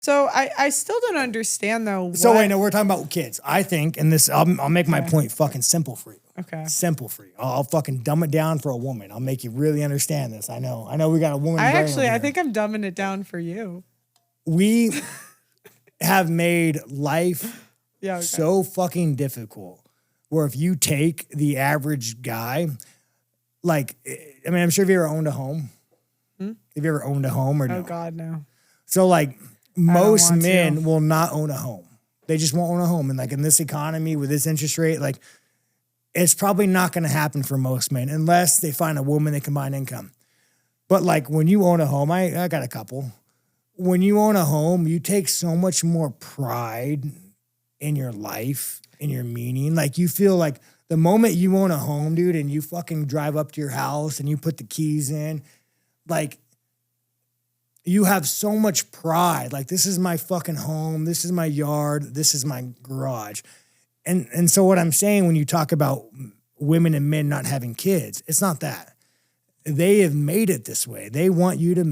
So I still don't understand though. So wait, no, we're talking about kids. I think, and this, I'll make my point fucking simple for you. Okay. Simple for you. I'll fucking dumb it down for a woman. I'll make you really understand this. I know we got a woman. I think I'm dumbing it down for you. We have made life so fucking difficult where if you take the average guy, like, I mean, I'm sure if you ever owned a home. Have you ever owned a home or no? Oh God, no. So like most men will not own a home. They just won't own a home. And like in this economy with this interest rate, like it's probably not going to happen for most men unless they find a woman that combine income. But like when you own a home, I got a couple. When you own a home, you take so much more pride in your life, in your meaning. Like you feel like the moment you own a home, dude, and you fucking drive up to your house and you put the keys in, like you have so much pride. Like this is my fucking home. This is my yard. This is my garage. And so what I'm saying when you talk about women and men not having kids, it's not that. They have made it this way. They want you to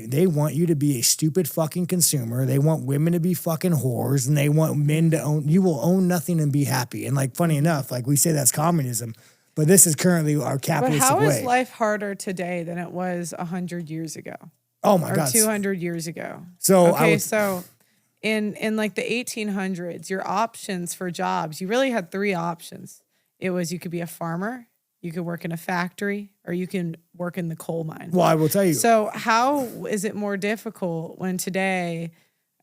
they want you to be a stupid fucking consumer. They want women to be fucking whores and they want men to you will own nothing and be happy. And like, funny enough, like we say that's communism, but this is currently our capitalistic way. But how is life harder today than it was 100 years ago? Oh my God. 200 years ago. So so in like the 1800s, your options for jobs, you really had 3 options. It was you could be a farmer, you could work in a factory, or you can work in the coal mine. Well, I will tell you. So how is it more difficult when today,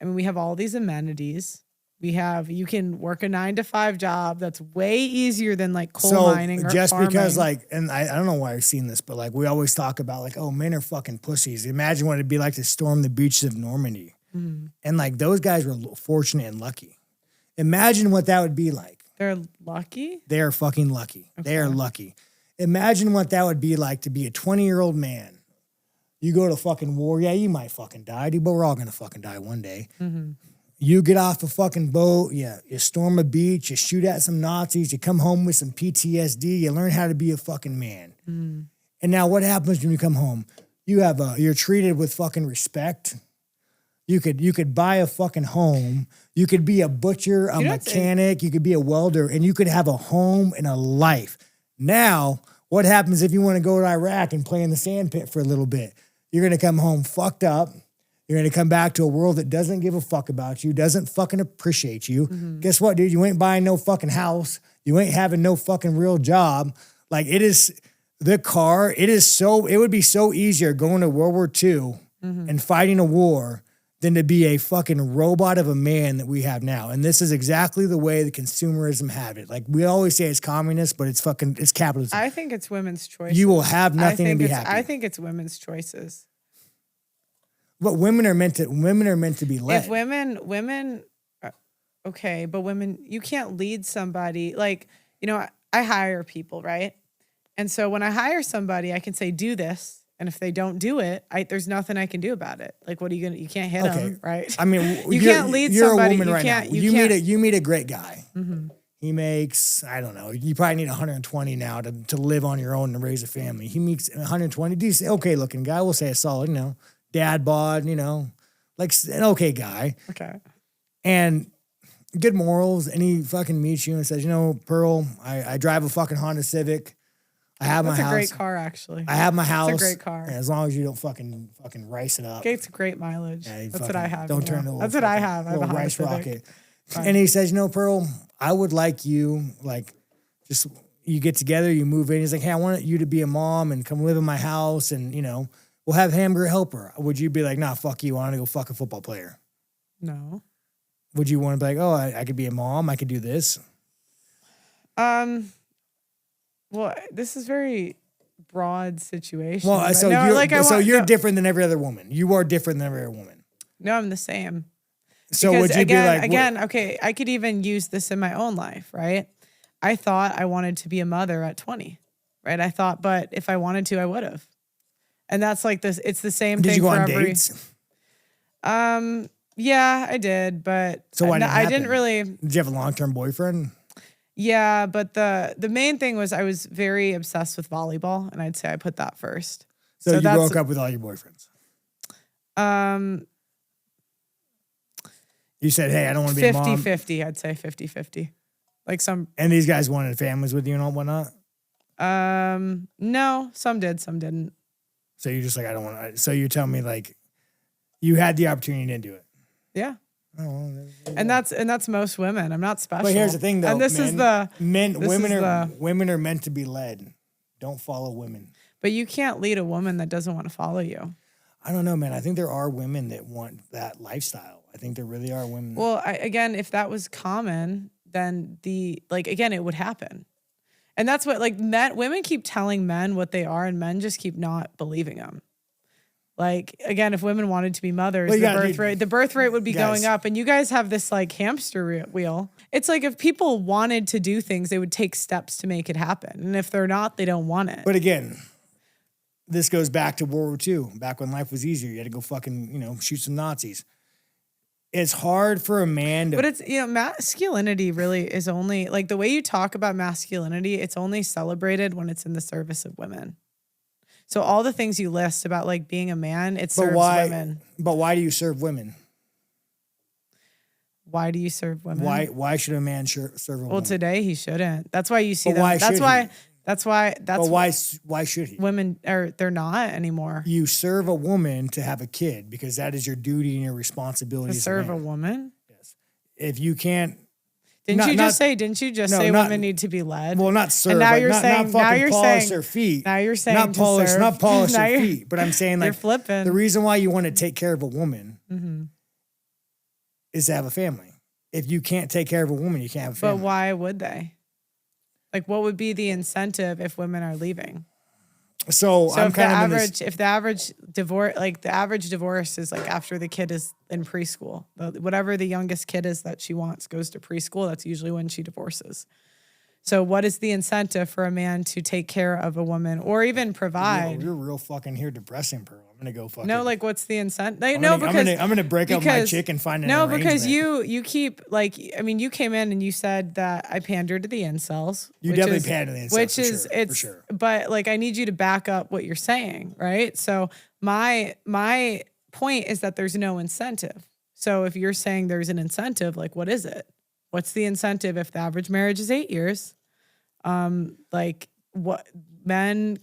I mean, we have all these amenities. You can work a 9-to-5 job that's way easier than like coal mining or just farming. Because like, and I don't know why I've seen this, but like we always talk about like, oh, men are fucking pussies. Imagine what it'd be like to storm the beaches of Normandy. And like those guys were fortunate and lucky. Imagine what that would be like. They're lucky? They are fucking lucky. Okay. They are lucky. Imagine what that would be like to be a 20-year-old man. You go to fucking war. Yeah, you might fucking die, dude, but we're all going to fucking die one day. You get off a fucking boat. Yeah, you storm a beach. You shoot at some Nazis. You come home with some PTSD. You learn how to be a fucking man. And now what happens when you come home? You're treated with fucking respect. You could buy a fucking home. You could be a butcher, a mechanic. You could be a welder, and you could have a home and a life. Now, what happens if you want to go to Iraq and play in the sand pit for a little bit? You're going to come home fucked up. You're going to come back to a world that doesn't give a fuck about you, doesn't fucking appreciate you. Guess what, dude? You ain't buying no fucking house. You ain't having no fucking real job. Like it would be so easier going to World War II and fighting a war than to be a fucking robot of a man that we have now. And this is exactly the way the consumerism have it. Like we always say it's communist, but it's capitalism. I think it's women's choices. You will have nothing and be happy. I think it's women's choices. But women are meant to be led. If women, okay, but women, you can't lead somebody. Like, you know, I hire people, right? And so when I hire somebody, I can say, do this. And if they don't do it, there's nothing I can do about it. Like, what are you you can't hit them, right? I mean, you can't lead you're somebody. A woman right now. You meet a great guy. Mm-hmm. He makes, I don't know, you probably need 120 now to live on your own and raise a family. He makes 120, decent, okay looking guy. We'll say a solid, dad bod, like an okay guy. Okay. And good morals. And he fucking meets you and says, Pearl, I drive a fucking Honda Civic. I have my house. That's a great car, actually. I have my house. It's a great car. As long as you don't fucking rice it up. It's great mileage. Yeah, that's what I have. Don't turn it. That's what I have. I have a rice rocket. And he says, Pearl, I would like you, like, just you get together, you move in. He's like, hey, I want you to be a mom and come live in my house, and we'll have hamburger helper. Would you be like, nah, fuck you, I want to go fuck a football player? No. Would you want to be like, oh, I could be a mom, I could do this? Well, this is very broad situation. Well, so you're different than every other woman. You are different than every other woman. No, I'm the same. So because would you be like... okay, I could even use this in my own life, right? I thought I wanted to be a mother at 20, right? I thought, but if I wanted to, I would have. And that's like this, it's the same thing for every... Did you go on dates? Yeah, I did, but... So why I didn't really... Did you have a long-term boyfriend? Yeah, but the main thing was I was very obsessed with volleyball, and I'd say I put that first. So you broke up with all your boyfriends? You said, hey, I don't want to be a mom. 50-50, I'd say 50-50. Like some. And these guys wanted families with you and all whatnot? No, some did, some didn't. So you're just like, I don't want to. So you tell me like you had the opportunity, you didn't do it. Yeah. Oh, well, and that's most women. I'm not special. But here's the thing, though. And this is the women are meant to be led. Don't follow women. But you can't lead a woman that doesn't want to follow you. I don't know, man. I think there are women that want that lifestyle. I think there really are women. Well, again, if that was common, then it would happen. And that's what women keep telling men what they are, and men just keep not believing them. Like, again, if women wanted to be mothers, the birth rate would be going up. And you guys have this like hamster wheel. It's like if people wanted to do things, they would take steps to make it happen. And if they're not, they don't want it. But again, this goes back to World War II, back when life was easier. You had to go fucking, shoot some Nazis. It's hard for a man to... But it's, masculinity really is only, like the way you talk about masculinity, it's only celebrated when it's in the service of women. So all the things you list about like being a man, it serves women. But why do you serve women? Why do you serve women? Why should a man serve a woman? Well, today he shouldn't. That's why you see them. Why that's why. But why should he? Women they're not anymore. You serve a woman to have a kid because that is your duty and your responsibility. To serve a woman? Yes. If you can't. Didn't you just say women need to be led? Well, not serve. And now like, you're not, saying not now you're polish saying their feet. Now you're saying not polish their feet. But I'm saying like you're flipping. The reason why you want to take care of a woman is to have a family. If you can't take care of a woman, you can't have a family. But why would they? Like, what would be the incentive if women are leaving? So I'm if kind of if the average divorce is like after the kid is in preschool, whatever the youngest kid is that she wants goes to preschool, that's usually when she divorces. So what is the incentive for a man to take care of a woman or even provide? You're real fucking here depressing, Pearl. I'm gonna go fucking. No, like what's the incentive? I'm gonna break up my chick and find an arrangement. Because you keep you came in and you said that I pander to the incels. You definitely pander to the incels, for sure. But like I need you to back up what you're saying, right? So my point is that there's no incentive. So if you're saying there's an incentive, like what is it? What's the incentive if the average marriage is 8 years? Like what men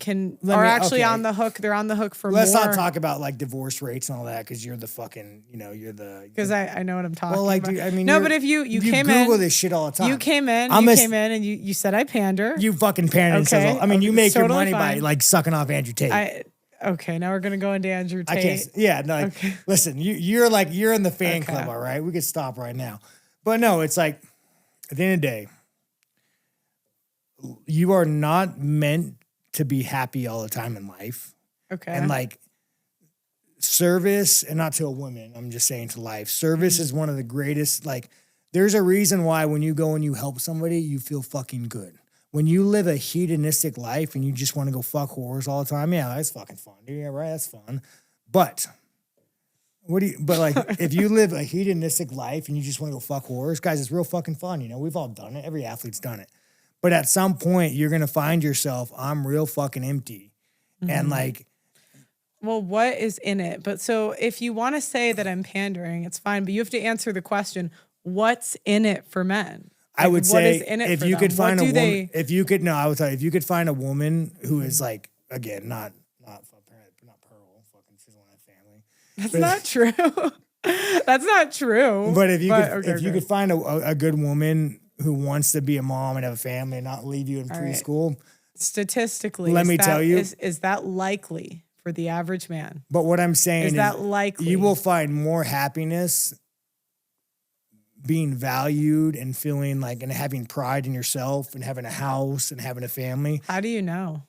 are actually on the hook. They're on the hook for Let's more. not talk about like divorce rates and all that because you're the fucking, Because I know what I'm talking about. Like, dude, I mean, no, but if you came in. Google this shit all the time. You came in and you said I pander. You fucking pander. Okay. I mean, you make totally your money fine. by like sucking off Andrew Tate. Okay, now we're gonna go into Andrew Tate. I can't. Yeah, no. Like, listen, you're in the fan club, all right? We could stop right now, but no, it's like at the end of the day, you are not meant to be happy all the time in life. Okay, and like service, and not to a woman, I'm just saying to life. Service is one of the greatest. Like, there's a reason why when you go and you help somebody, you feel fucking good. When you live a hedonistic life and you just want to go fuck whores all the time, yeah, that's fucking fun, dude. Yeah, right, that's fun. But like if you live a hedonistic life and you just want to go fuck whores, guys, it's real fucking fun. We've all done it. Every athlete's done it. But at some point, you're gonna find yourself, I'm real fucking empty, and like. Well, what is in it? But so if you want to say that I'm pandering, it's fine. But you have to answer the question: what's in it for men? I would say if you could find a woman, if you could find a woman who is like, again, not Pearl, fucking she's on that family. That's not true. That's not true. But if you could find a good woman who wants to be a mom and have a family and not leave you in preschool, statistically, let me tell you, is that likely for the average man? But what I'm saying is that likely you will find more happiness being valued and feeling like and having pride in yourself and having a house and having a family. How do you know?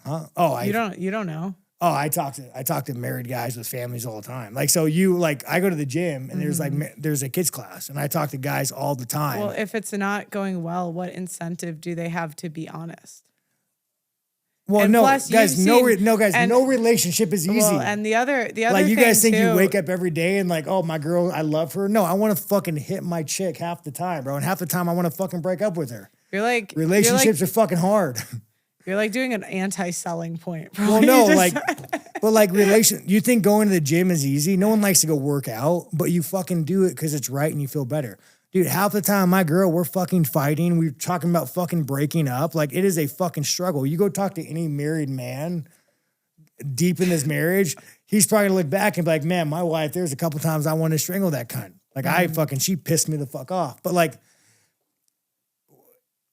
Huh? Oh, you don't know. Oh, I talk to married guys with families all the time. Like, so I go to the gym and there's a kids class and I talk to guys all the time. Well, if it's not going well, what incentive do they have to be honest? Well, and no, guys, no relationship is easy. Well, and the other like you guys think too, you wake up every day and like, oh, my girl, I love her. No, I want to fucking hit my chick half the time, bro, and half the time I want to fucking break up with her. Relationships are fucking hard. You're like doing an anti-selling point. Bro. Well, no, like But like you think going to the gym is easy? No one likes to go work out, but you fucking do it because it's right and you feel better. Dude, half the time my girl, we're fucking fighting. We're talking about fucking breaking up. Like it is a fucking struggle. You go talk to any married man deep in his marriage, he's probably gonna look back and be like, man, my wife, there's a couple times I wanted to strangle that cunt. Like she pissed me the fuck off. But like,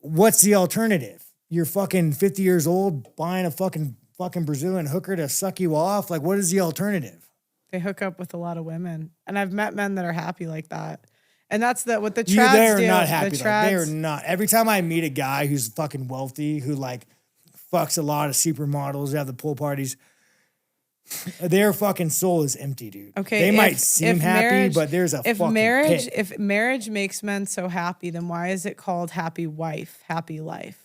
what's the alternative? You're fucking 50 years old buying a fucking Brazilian hooker to suck you off. Like, what is the alternative? They hook up with a lot of women. And I've met men that are happy like that. And that's what the trads they're do. Not happy. They're not. Every time I meet a guy who's fucking wealthy, who like fucks a lot of supermodels, have the pool parties, their fucking soul is empty, dude. Okay, they might seem happy, but there's a fucking pit. If marriage makes men so happy, then why is it called happy wife, happy life?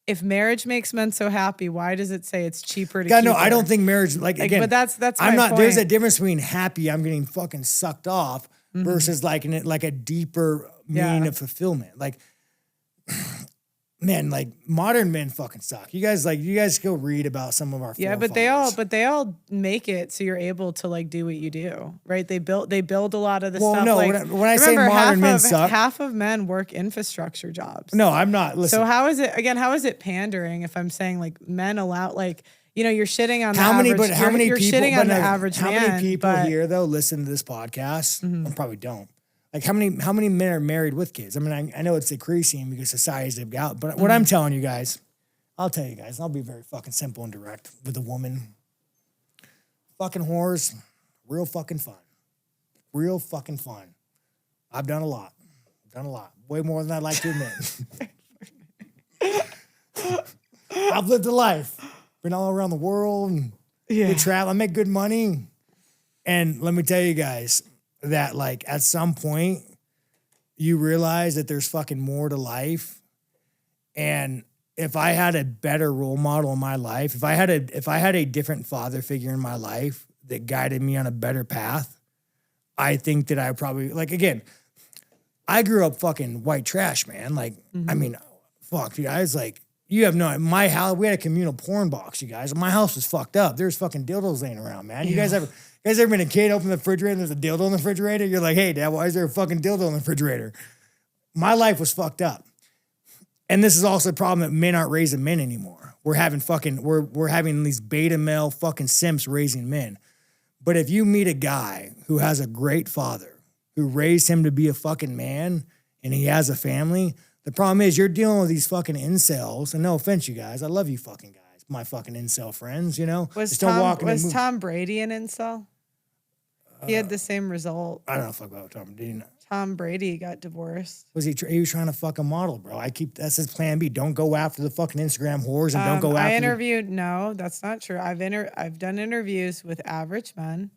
If marriage makes men so happy, why does it say it's cheaper to keep her? I don't think marriage, again, but that's I'm my not, point. there's a difference between happy, I'm getting fucking sucked off, versus like a deeper meaning of fulfillment. Like, man, like modern men fucking suck. You guys go read about some of our forefathers. but they all make it so you're able to like do what you do, right? They build a lot of the stuff. No, like, when I say modern men suck, half of men work infrastructure jobs. No, I'm not. Listen. So how is it pandering if I'm saying like men allow like you're shitting on you're shitting on the average man. How many people here though listen to this podcast? I probably don't. Like how many men are married with kids? I mean, I know it's decreasing because society's out, but what I'm telling you guys, I'll tell you guys, I'll be very fucking simple and direct with a woman. Fucking whores, real fucking fun. Real fucking fun. I've done a lot. Way more than I'd like to admit. I've lived a life. Been all around the world and good travel. I make good money. And let me tell you guys, that like at some point you realize that there's fucking more to life. And if I had a better role model in my life, if I had a different father figure in my life that guided me on a better path, I think that I probably, like, again, I grew up fucking white trash, man. Like, I mean, fuck, you guys, like, you have no, my house, we had a communal porn box, you guys. My house was fucked up. There's fucking dildos laying around, man. You guys ever been a kid, open the refrigerator, and there's a dildo in the refrigerator? You're like, hey, Dad, why is there a fucking dildo in the refrigerator? My life was fucked up. And this is also a problem that men aren't raising men anymore. We're having these beta male fucking simps raising men. But if you meet a guy who has a great father, who raised him to be a fucking man, and he has a family, the problem is you're dealing with these fucking incels. And no offense, you guys, I love you fucking guys, my fucking incel friends, you know? Was Tom Brady an incel? He had the same result. I don't know fuck about Tom. Did he not? Tom Brady got divorced. Was he was trying to fuck a model, bro. That's his plan B. Don't go after the fucking Instagram whores and don't go after. No, that's not true. I've done interviews with average men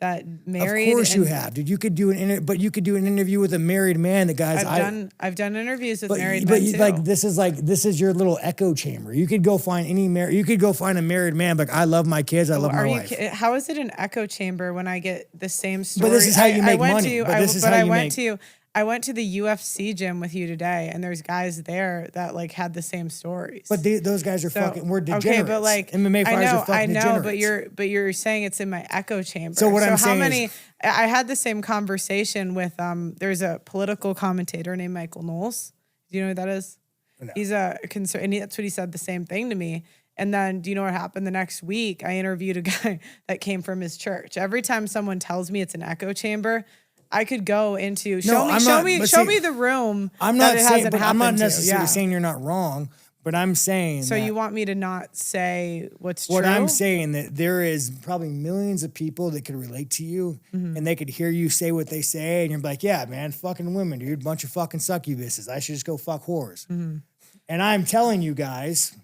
that married. Of course you have, dude. You could do you could do an interview with a married man. The guys I've done interviews with married men too. This is your little echo chamber. You could go find a married man. Like, I love my kids. I love my wife. How is it an echo chamber when I get the same story? But this is how you make money. I went to the UFC gym with you today, and there's guys there that like had the same stories. But those guys are we're degenerates. Okay, but like MMA fighters are fucking degenerates. but you're saying it's in my echo chamber. So what I'm saying is, I had the same conversation with there's a political commentator named Michael Knowles. Do you know who that is? No. He's a concern, and that's what he said the same thing to me. And then, do you know what happened the next week? I interviewed a guy that came from his church. Every time someone tells me it's an echo chamber, I could go into show me the room. I'm not necessarily saying you're not wrong, but I'm saying. So you want me to not say what's true? What I'm saying, that there is probably millions of people that could relate to you, and they could hear you say what they say, and you're like, yeah, man, fucking women, dude, bunch of fucking succubuses. I should just go fuck whores. And I'm telling you guys,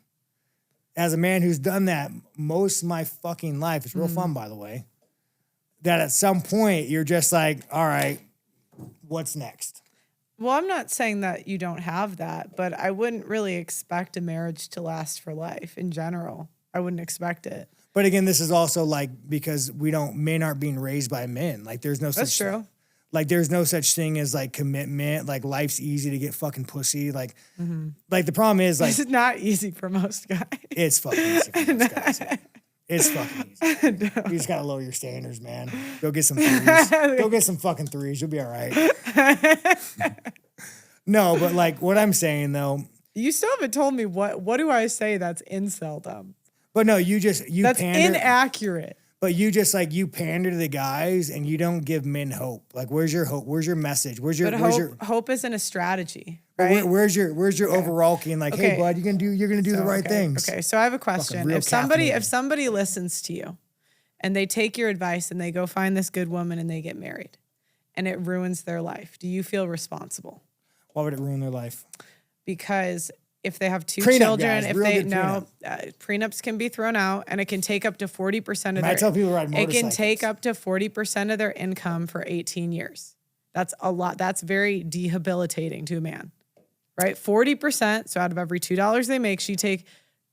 as a man who's done that most of my fucking life, it's real fun, by the way, that at some point you're just like, all right, what's next? Well, I'm not saying that you don't have that, but I wouldn't really expect a marriage to last for life in general. I wouldn't expect it. But again, this is also like because men aren't being raised by men. Like there's no such. That's true. Like there's no such thing as like commitment. Like life's easy to get fucking pussy. Like the problem is like it's not easy for most guys. It's fucking easy for most guys. Yeah. It's fucking easy. No. You just gotta lower your standards, man. Go get some threes. Go get some fucking threes. You'll be all right. No, but like what I'm saying though. You still haven't told me what do I say that's inceldom? But no, that's pander. Inaccurate. But you just like you pander to the guys and you don't give men hope. Like where's your hope? Where's your message? Hope isn't a strategy, right? Where's your overarching like, hey bud, you're gonna do the right things. Okay, so I have a question. If somebody listens to you and they take your advice and they go find this good woman and they get married and it ruins their life, do you feel responsible? Why would it ruin their life? Because if they have two children, prenups can be thrown out and it can take up to 40% of I tell people ride motorcycles. It can take up to 40% of their income for 18 years. That's a lot. That's very debilitating to a man, right? 40%. So out of every $2 they make, she take,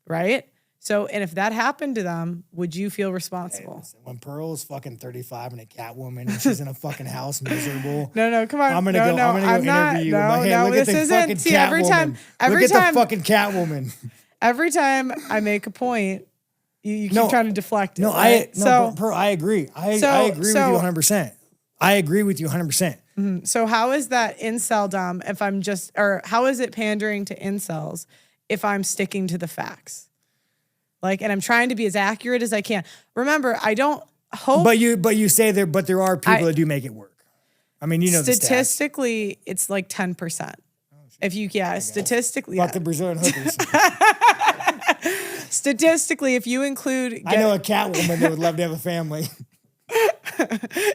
right? So, and if that happened to them, would you feel responsible? Hey, listen, when Pearl is fucking 35 and a cat woman and she's in a fucking house miserable. No, come on. I'm gonna go interview you. Look at the fucking cat woman. Look at the fucking cat woman. Every time I make a point, you keep trying to deflect it. Pearl, I agree. I agree with you 100%. I agree with you 100%. Mm-hmm. So how is that inceldom how is it pandering to incels if I'm sticking to the facts? Like, and I'm trying to be as accurate as I can. Remember, I don't hope. But you say there are people that do make it work. I mean, you know, statistically, it's like 10%. If you, statistically. Fuck the Brazilian hookers. Statistically, if you include. I know a cat woman that would love to have a family.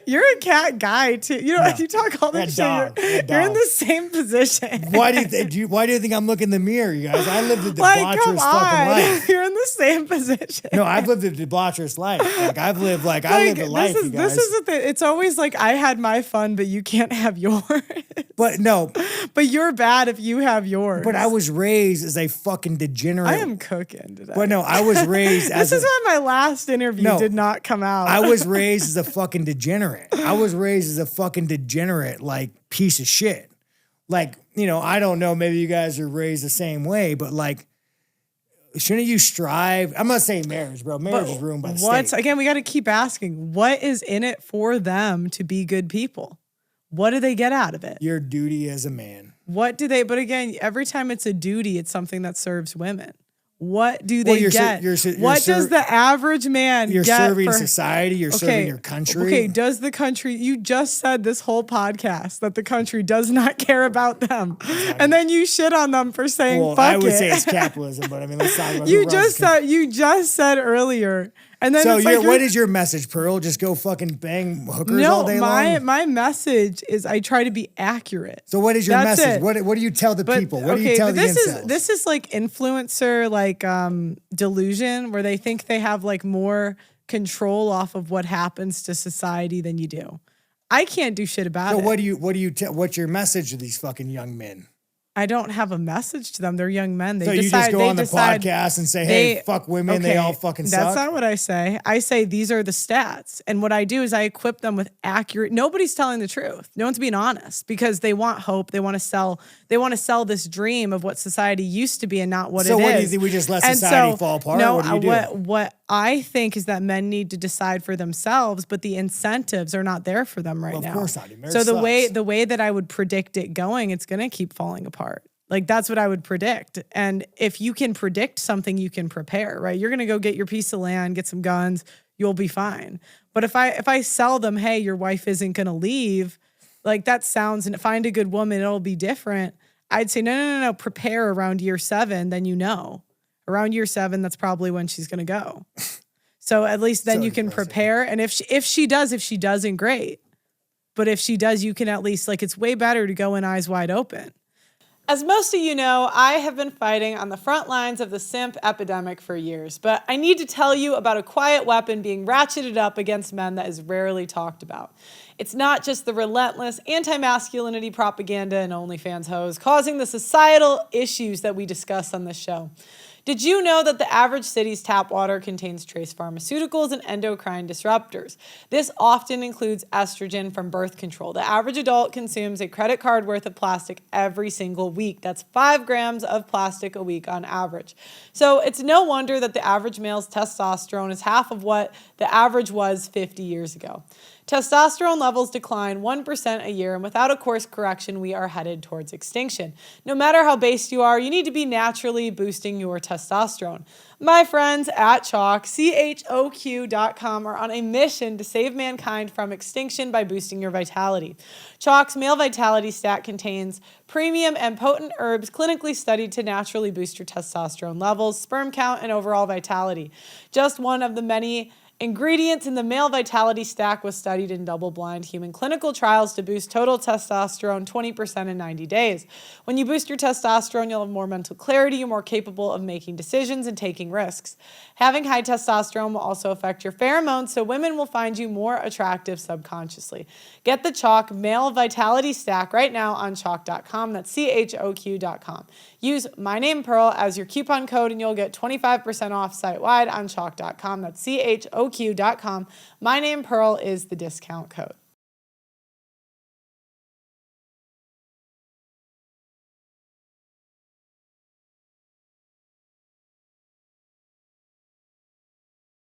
You're a cat guy too. You know, you talk all this shit. You're in the same position. Why do you think I'm looking in the mirror, you guys? I lived a debaucherous fucking life. You're in the same position. No, I've lived a debaucherous life. I lived a life, you guys. This is the thing. It's always like I had my fun, but you can't have yours. But no. But you're bad if you have yours. But I was raised as a fucking degenerate. I am cooking today. But no, I was raised as This is why my last interview did not come out. I was raised as a fucking degenerate. I was raised as a fucking degenerate, like, piece of shit. Like, you know, I don't know, maybe you guys are raised the same way, but like, shouldn't you strive? I'm not saying marriage, bro. Marriage is ruined by the state. Again, we got to keep asking, what is in it for them to be good people? What do they get out of it? Your duty as a man. But again, every time it's a duty, it's something that serves women. What do they get? What does the average man get? You're serving society. You're serving your country. Okay, does the country, you just said this whole podcast that the country does not care about them. And then you shit on them for saying fuck it. I would say it's capitalism, but I mean, let's talk about you just said earlier. And then what is your message, Pearl? Just go fucking bang hookers all day long? My message is I try to be accurate. So what is your message? What do you tell the people? What do you tell the incels? This is like influencer delusion where they think they have like more control off of what happens to society than you do. I can't do shit about it. So what's your message to these fucking young men? I don't have a message to them. They're young men. You just go on the podcast and say, hey, fuck women. They all fucking suck. That's not what I say. I say these are the stats. And what I do is I equip them with accurate. Nobody's telling the truth. No one's being honest because they want hope. They want to sell this dream of what society used to be and not what it is. So what do you think? We just let society fall apart? No, what do you do? What I think is that men need to decide for themselves, but the incentives are not there for them now. Of course not. So the way that I would predict it going, it's going to keep falling apart. Like that's what I would predict. And if you can predict something, you can prepare, right? You're going to go get your piece of land, get some guns, you'll be fine. But if I sell them, hey, your wife isn't going to leave, like that sounds, and find a good woman, it'll be different. I'd say, no, prepare around year 7, then around year 7, that's probably when she's going to go. So at least then you can prepare. And if she doesn't, great. But if she does, you can at least, like, it's way better to go in eyes wide open. As most of you know, I have been fighting on the front lines of the simp epidemic for years, but I need to tell you about a quiet weapon being ratcheted up against men that is rarely talked about. It's not just the relentless anti-masculinity propaganda and OnlyFans hoes causing the societal issues that we discuss on this show. Did you know that the average city's tap water contains trace pharmaceuticals and endocrine disruptors? This often includes estrogen from birth control. The average adult consumes a credit card worth of plastic every single week. That's 5 grams of plastic a week on average. So it's no wonder that the average male's testosterone is half of what the average was 50 years ago. Testosterone levels decline 1% a year, and without a course correction, we are headed towards extinction. No matter how based you are, you need to be naturally boosting your testosterone. My friends at Chalk, CHOQ.com, are on a mission to save mankind from extinction by boosting your vitality. Chalk's Male Vitality Stack contains premium and potent herbs clinically studied to naturally boost your testosterone levels, sperm count, and overall vitality. Just one of the many ingredients in the Male Vitality Stack was studied in double-blind human clinical trials to boost total testosterone 20% in 90 days. When you boost your testosterone, you'll have more mental clarity, you're more capable of making decisions and taking risks. Having high testosterone will also affect your pheromones, so women will find you more attractive subconsciously. Get the Chalk Male Vitality Stack right now on Chalk.com. That's CHOQ.com. Use my name Pearl as your coupon code and you'll get 25% off site-wide on Chalk.com. That's CHOQ.com. My name Pearl is the discount code.